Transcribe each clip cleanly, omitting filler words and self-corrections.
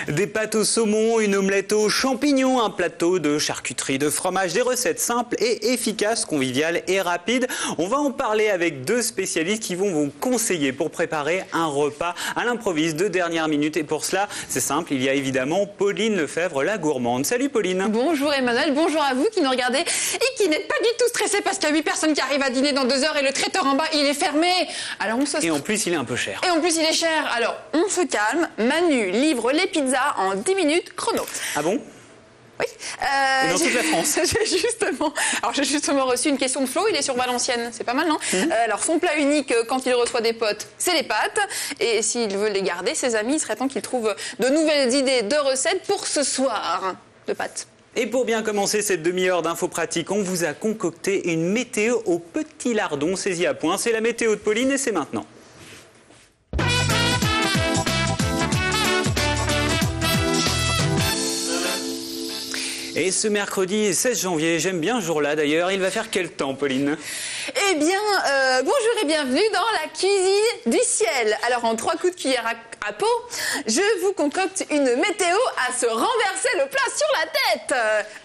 Des pâtes au saumon, une omelette aux champignons, un plateau de charcuterie, de fromage, des recettes simples et efficaces, conviviales et rapides. On va en parler avec deux spécialistes qui vont vous conseiller pour préparer un repas à l'improviste de dernière minute. Et pour cela, c'est simple, il y a évidemment Pauline Lefebvre, la gourmande. Salut Pauline. Bonjour Emmanuel, bonjour à vous qui nous regardez et qui n'êtes pas du tout stressés parce qu'il y a 8 personnes qui arrivent à dîner dans 2 heures et le traiteur en bas, il est fermé. Alors on se... Et en plus, il est un peu cher. Et en plus, il est cher. Alors, on se calme. Manu livre les pizzas en 10 minutes chrono. Ah bon? Oui. Dans toute la France. J'ai justement reçu une question de Flo, il est sur Valenciennes, c'est pas mal, non? Alors, son plat unique quand il reçoit des potes, c'est les pâtes. Et s'il veut les garder, ses amis, il serait temps qu'il trouve de nouvelles idées de recettes pour ce soir de pâtes. Et pour bien commencer cette demi-heure d'infos pratiques, on vous a concocté une météo au petit lardon saisie à point. C'est la météo de Pauline et c'est maintenant. Et ce mercredi 16 janvier, j'aime bien ce jour-là d'ailleurs, il va faire quel temps Pauline? Eh bien, bonjour et bienvenue dans la cuisine du ciel. Alors en 3 coups de cuillère à peau, je vous concocte une météo à se renverser le plat sur la tête.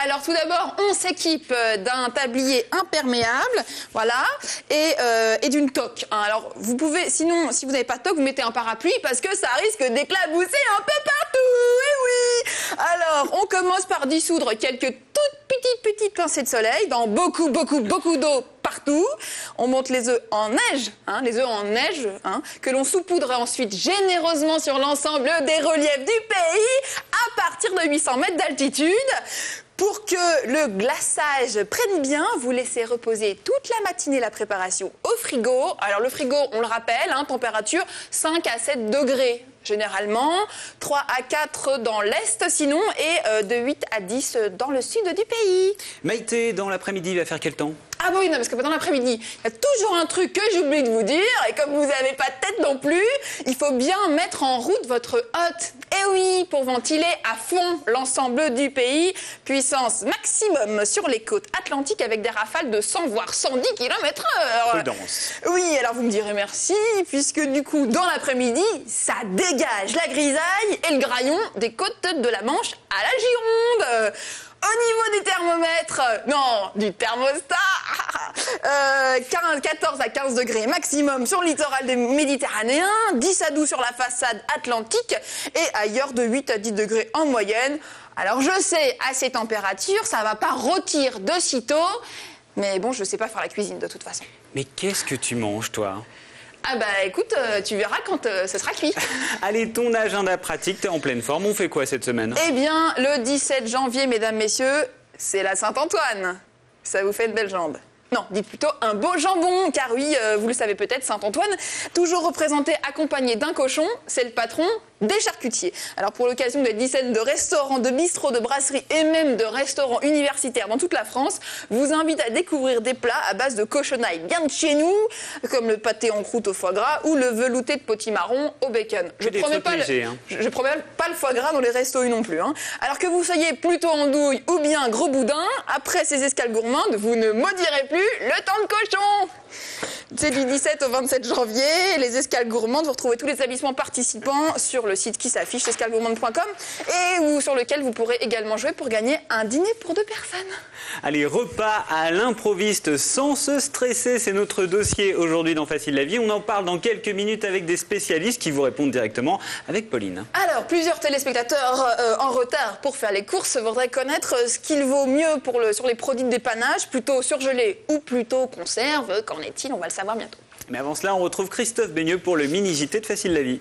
Alors tout d'abord, on s'équipe d'un tablier imperméable, voilà, et d'une toque. Alors vous pouvez, sinon, si vous n'avez pas de toque, vous mettez un parapluie parce que ça risque d'éclabousser un peu partout. Eh oui. Alors, on commence par dissoudre quelques toutes petites pincées de soleil dans beaucoup d'eau partout. On monte les œufs en neige, que l'on saupoudre ensuite généreusement sur l'ensemble des reliefs du pays à partir de 800 mètres d'altitude. Pour que le glaçage prenne bien, vous laissez reposer toute la matinée la préparation au frigo. Alors le frigo, on le rappelle, température 5 à 7 degrés. Généralement, 3 à 4 dans l'Est sinon, et de 8 à 10 dans le sud du pays. Maïté, dans l'après-midi, il va faire quel temps? Ah bah oui, non, parce que pendant l'après-midi, il y a toujours un truc que j'oublie de vous dire, et comme vous n'avez pas de tête non plus, il faut bien mettre en route votre hotte. Eh oui, pour ventiler à fond l'ensemble du pays, puissance maximum sur les côtes atlantiques avec des rafales de 100 voire 110 km/h. Prudence. Oui, alors vous me direz merci, puisque du coup, dans l'après-midi, ça dégage la grisaille et le graillon des côtes de la Manche à la Gironde. Au niveau du thermomètre, du thermostat, 14 à 15 degrés maximum sur le littoral méditerranéen, 10 à 12 sur la façade atlantique et ailleurs de 8 à 10 degrés en moyenne. Alors je sais, à ces températures, ça va pas rôtir de sitôt, mais bon, je sais pas faire la cuisine de toute façon. Mais qu'est-ce que tu manges, toi? Ah bah écoute, tu verras quand ce sera cuit. Allez, ton agenda pratique, t'es en pleine forme. On fait quoi cette semaine? Eh bien, le 17 janvier, mesdames, messieurs, c'est la Saint-Antoine. Ça vous fait de belles jambes. Non, dites plutôt un beau jambon, car oui, vous le savez peut-être, Saint-Antoine, toujours représenté accompagné d'un cochon, c'est le patron des charcutiers. Alors pour l'occasion des dizaines de restaurants, de bistrots, de brasseries et même de restaurants universitaires dans toute la France, vous invite à découvrir des plats à base de cochonailles bien de chez nous, comme le pâté en croûte au foie gras ou le velouté de potimarron au bacon. Je promets pas le foie gras dans les restos non plus. Alors que vous soyez plutôt andouille ou bien gros boudin, après ces escales gourmandes, vous ne maudirez plus le temps de cochon. C'est du 17 au 27 janvier, les escales gourmandes, vous retrouvez tous les établissements participants sur le site qui s'affiche, escalegourmande.com, et sur lequel vous pourrez également jouer pour gagner un dîner pour 2 personnes. Allez, repas à l'improviste sans se stresser, c'est notre dossier aujourd'hui dans Facile la vie. On en parle dans quelques minutes avec des spécialistes qui vous répondent directement avec Pauline. Alors, plusieurs téléspectateurs en retard pour faire les courses voudraient connaître ce qu'il vaut mieux sur les produits de dépannage, plutôt surgelés ou plutôt conserve. Qu'en est-il? On va le savoir bientôt. Mais avant cela, on retrouve Christophe Beigneux pour le mini-JT de Facile la vie.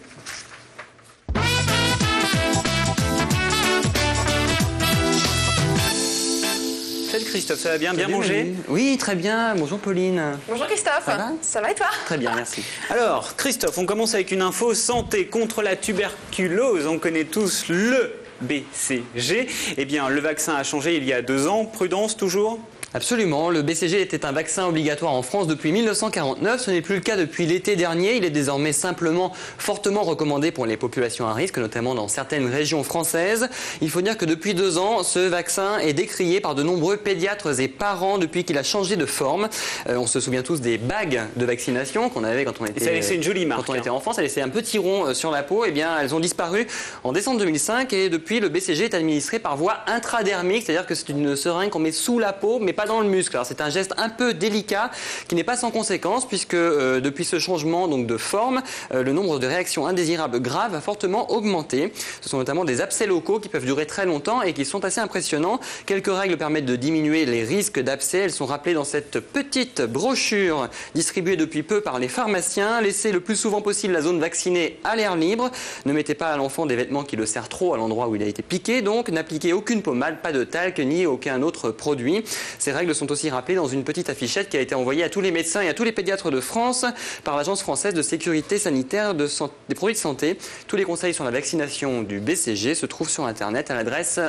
Salut Christophe, ça va bien? Bien mangé? Oui, très bien. Bonjour Pauline. Bonjour Christophe. Ça va et toi? Très bien, merci. Alors Christophe, on commence avec une info santé contre la tuberculose. On connaît tous le BCG. Eh bien, le vaccin a changé il y a 2 ans. Prudence toujours? Absolument, le BCG était un vaccin obligatoire en France depuis 1949, ce n'est plus le cas depuis l'été dernier, il est désormais simplement fortement recommandé pour les populations à risque, notamment dans certaines régions françaises. Il faut dire que depuis 2 ans, ce vaccin est décrié par de nombreux pédiatres et parents depuis qu'il a changé de forme. On se souvient tous des bagues de vaccination qu'on avait quand on était, ça laissait une jolie marque, quand on était enfant, ça laissait un petit rond sur la peau, et bien elles ont disparu en décembre 2005 et depuis le BCG est administré par voie intradermique, c'est-à-dire que c'est une seringue qu'on met sous la peau mais pas dans le muscle. Alors c'est un geste un peu délicat qui n'est pas sans conséquence puisque depuis ce changement donc de forme, le nombre de réactions indésirables graves a fortement augmenté. Ce sont notamment des abcès locaux qui peuvent durer très longtemps et qui sont assez impressionnants. Quelques règles permettent de diminuer les risques d'abcès. Elles sont rappelées dans cette petite brochure distribuée depuis peu par les pharmaciens. Laissez le plus souvent possible la zone vaccinée à l'air libre. Ne mettez pas à l'enfant des vêtements qui le serrent trop à l'endroit où il a été piqué. Donc n'appliquez aucune pommade, pas de talc ni aucun autre produit. Ces règles sont aussi rappelées dans une petite affichette qui a été envoyée à tous les médecins et à tous les pédiatres de France par l'Agence française de sécurité sanitaire des produits de santé. Tous les conseils sur la vaccination du BCG se trouvent sur Internet à l'adresse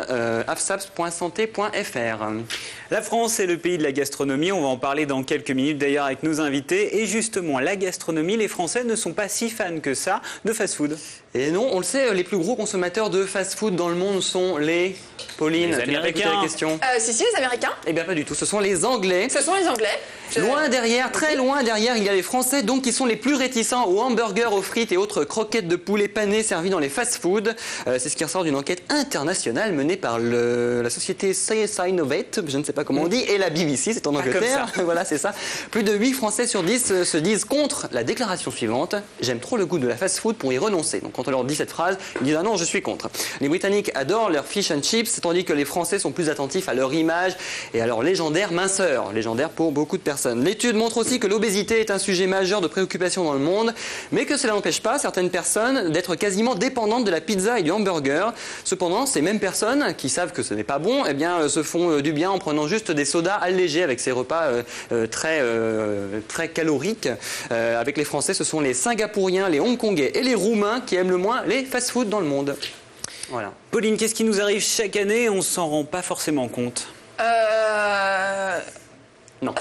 afsaps.santé.fr. La France est le pays de la gastronomie, on va en parler dans quelques minutes d'ailleurs avec nos invités. Et justement, la gastronomie, les Français ne sont pas si fans que ça de fast-food. Et non, on le sait, les plus gros consommateurs de fast-food dans le monde sont les... Pauline, les Américains. La question. Si, les Américains. Eh bien pas du tout, ce sont les Anglais. Ce sont les Anglais. Loin derrière, très loin derrière, il y a les Français donc qui sont les plus réticents aux hamburgers, aux frites et autres croquettes de poulet panées servies dans les fast-food. C'est ce qui ressort d'une enquête internationale menée par la société Synovate, je ne sais pas comment on dit, et la BBC, c'est en Angleterre. Voilà, c'est ça. Plus de 8 Français sur 10 se disent contre la déclaration suivante: j'aime trop le goût de la fast-food pour y renoncer. Donc quand on leur dit cette phrase, ils disent ah non, je suis contre. Les Britanniques adorent leur fish and chips, tandis que les Français sont plus attentifs à leur image et à leur légendaire minceur, légendaire pour beaucoup de personnes. L'étude montre aussi que l'obésité est un sujet majeur de préoccupation dans le monde, mais que cela n'empêche pas certaines personnes d'être quasiment dépendantes de la pizza et du hamburger. Cependant, ces mêmes personnes qui savent que ce n'est pas bon, eh bien, se font du bien en prenant juste des sodas allégés avec ces repas très caloriques. Avec les Français, ce sont les Singapouriens, les Hongkongais et les Roumains qui aiment le moins les fast-foods dans le monde. Voilà. Pauline, qu'est-ce qui nous arrive chaque année et on ne s'en rend pas forcément compte? Non,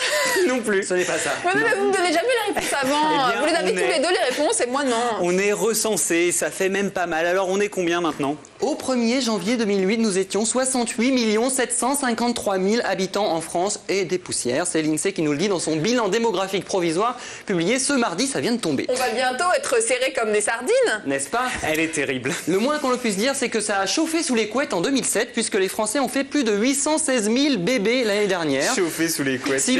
non plus, ce n'est pas ça. Ouais, mais vous ne me donnez jamais les réponses avant. Eh bien, vous les avez tous les deux les réponses et moi non. On est recensé, ça fait même pas mal. Alors on est combien maintenant? Au 1er janvier 2008, nous étions 68 753 000 habitants en France et des poussières. C'est l'INSEE qui nous le dit dans son bilan démographique provisoire publié ce mardi, ça vient de tomber. On va bientôt être serrés comme des sardines. N'est-ce pas? Elle est terrible. Le moins qu'on le puisse dire, c'est que ça a chauffé sous les couettes en 2007, puisque les Français ont fait plus de 816 000 bébés l'année dernière. Chauffé sous les couettes.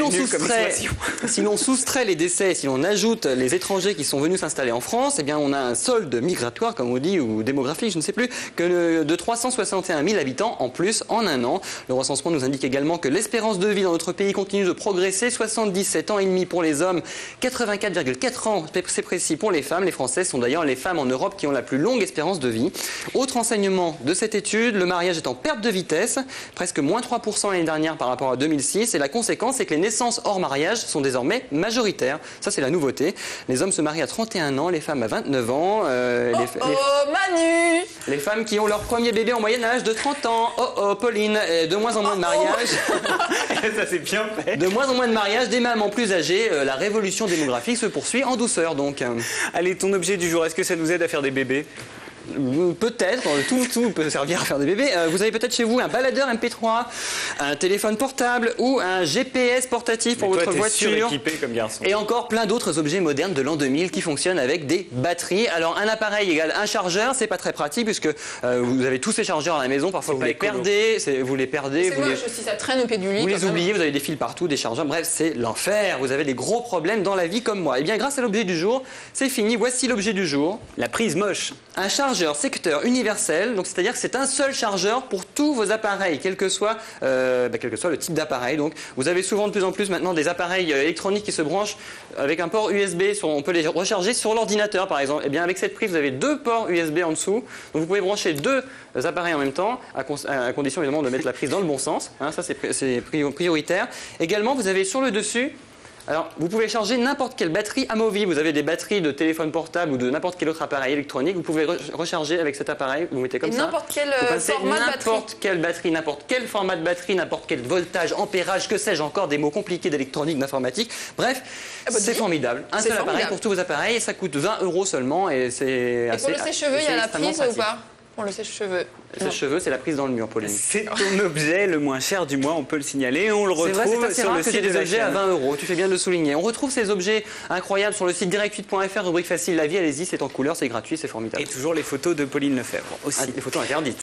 Si l'on soustrait les décès, si l'on ajoute les étrangers qui sont venus s'installer en France, eh bien on a un solde migratoire, comme on dit, ou démographique, je ne sais plus, de 361 000 habitants en plus en un an. Le recensement nous indique également que l'espérance de vie dans notre pays continue de progresser, 77 ans et demi pour les hommes, 84,4 ans, c'est précis, pour les femmes. Les Français sont d'ailleurs les femmes en Europe qui ont la plus longue espérance de vie. Autre enseignement de cette étude, le mariage est en perte de vitesse, presque moins 3% l'année dernière par rapport à 2006, et la conséquence c'est que les naissances hors mariage sont désormais majoritaires. Ça, c'est la nouveauté. Les hommes se marient à 31 ans, les femmes à 29 ans. Manu! Les femmes qui ont leur premier bébé en moyen âge de 30 ans. Pauline, de moins en moins de mariages. Ça, c'est bien fait. De moins en moins de mariages, des mamans plus âgées. La révolution démographique se poursuit en douceur, donc. Allez, ton objet du jour, est-ce que ça nous aide à faire des bébés? Peut-être, tout peut servir à faire des bébés. Vous avez peut-être chez vous un baladeur MP3, un téléphone portable ou un GPS portatif pour votre voiture. Suréquipé comme garçon. Et encore plein d'autres objets modernes de l'an 2000 qui fonctionnent avec des batteries. Alors un appareil égale un chargeur, c'est pas très pratique puisque vous avez tous ces chargeurs à la maison, parfois vous les perdez, C'est moche aussi, ça traîne au pied du lit. Vous les oubliez, vous avez des fils partout, des chargeurs, bref, c'est l'enfer. Vous avez des gros problèmes dans la vie comme moi. Et bien grâce à l'objet du jour, c'est fini. Voici l'objet du jour. La prise moche. Un chargeur secteur universel, donc c'est-à-dire que c'est un seul chargeur pour tous vos appareils, quel que soit le type d'appareil. Donc vous avez souvent de plus en plus maintenant des appareils électroniques qui se branchent avec un port USB, on peut les recharger sur l'ordinateur par exemple. Et bien avec cette prise, vous avez 2 ports USB en dessous, donc vous pouvez brancher 2 appareils en même temps, à condition évidemment de mettre la prise dans le bon sens, hein, ça c'est prioritaire. Également, vous avez sur le dessus Alors, vous pouvez charger n'importe quelle batterie amovible. Vous avez des batteries de téléphone portable ou de n'importe quel autre appareil électronique. Vous pouvez recharger avec cet appareil. Vous mettez comme ça. N'importe quel format de batterie. N'importe quelle batterie, n'importe quel format de batterie, n'importe quel voltage, ampérage, que sais-je encore, des mots compliqués d'électronique, d'informatique. Bref, c'est formidable. Un seul appareil pour tous vos appareils. Ça coûte 20 € seulement et c'est assez. Et pour le sèche-cheveux, il y a la prise ou pas? Pour le sèche-cheveux. Le sèche-cheveux, c'est la prise dans le mur, Pauline. C'est ton objet le moins cher du mois, on peut le signaler. On le retrouve sur le site des objets à 20 €. Tu fais bien de le souligner. On retrouve ces objets incroyables sur le site direct8.fr, rubrique facile la vie. Allez-y, c'est en couleur, c'est gratuit, c'est formidable. Et toujours les photos de Pauline Lefebvre aussi. Les photos interdites.